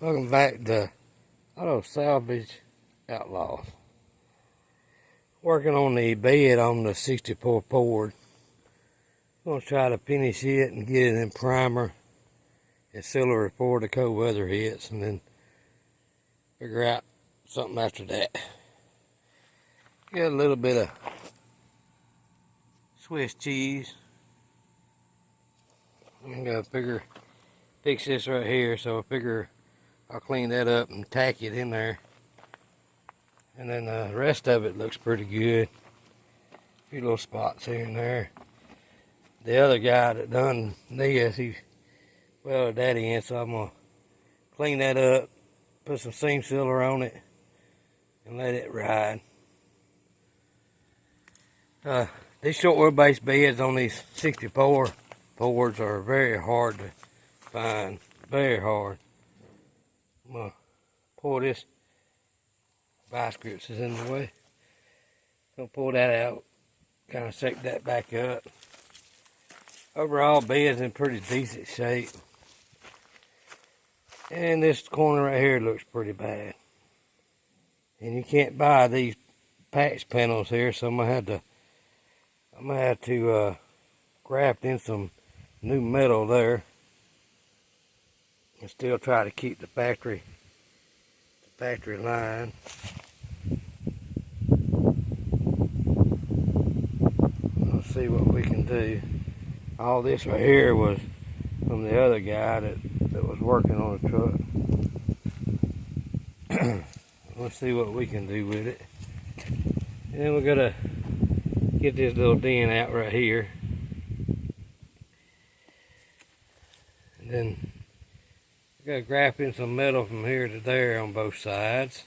Welcome back to Salvage Outlaws. Working on the bed on the 64 Ford. Gonna try to finish it and get it in primer and seal it before the cold weather hits, and then figure out something after that. Got a little bit of Swiss cheese. I'm gonna fix this right here, so I figure I'll clean that up and tack it in there. And then the rest of it looks pretty good. A few little spots here and there. The other guy that done this, he welded that in, so I'm gonna clean that up, put some seam sealer on it, and let it ride. These short wheelbase beds on these 64 Fords are very hard to find, very hard. I'm gonna pull this vice grips is in the way. Gonna pull that out, kind of shake that back up. Overall, bed's in pretty decent shape. And this corner right here looks pretty bad. And you can't buy these patch panels here, so I'm gonna have to graft in some new metal there, and still try to keep the factory line. Let's see what we can do. All this right here was from the other guy that was working on the truck. Let's see what we can do with it. And then we're gonna get this little dent out right here. And then we gotta graft in some metal from here to there on both sides.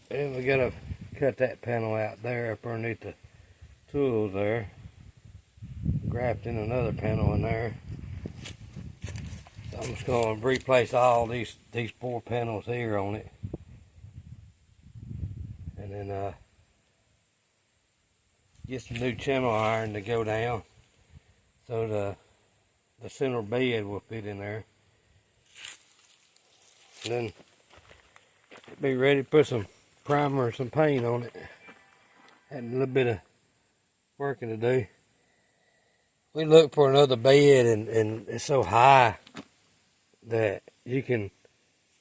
And we gotta cut that panel out there up underneath the tools there. Graft in another panel in there. So I'm just gonna replace all these 4 panels here on it. And then get some new channel iron to go down, so the center bed will fit in there. And then be ready to put some primer or some paint on it. Had a little bit of working to do. We looked for another bed, and it's so high that you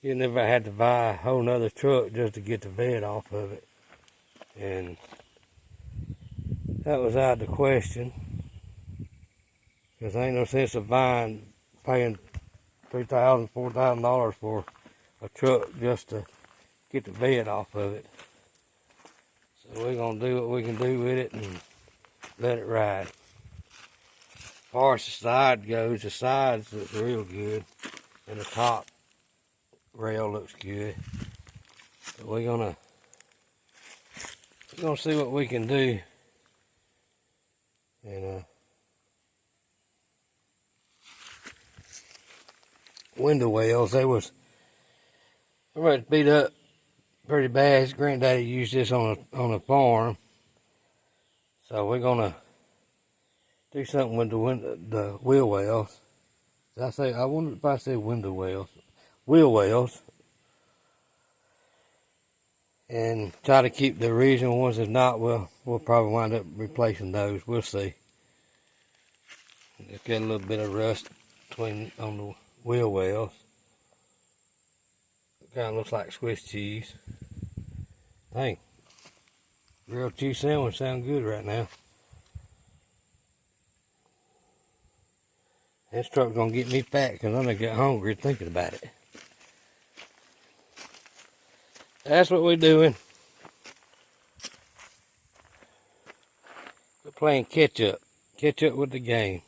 never had to buy a whole nother truck just to get the bed off of it. And that was out of the question, because there ain't no sense of paying $3,000, $4,000 for a truck just to get the bed off of it. So we're gonna do what we can do with it and let it ride. As far as the side goes, the sides look real good, and the top rail looks good. So we're gonna see what we can do. And window wells, they was beat up pretty bad. His granddaddy used this on a farm, so we're gonna do something with the wheel wells. I wonder if I said window wells, wheel wells, and try to keep the original ones. If not, we'll probably wind up replacing those. We'll see. Just got a little bit of rust on the wheel wells. Kind of looks like Swiss cheese. Hey, grilled cheese sandwich sound good right now. This truck's gonna get me fat because I'm gonna get hungry thinking about it. That's what we're doing. We're playing catch up with the game.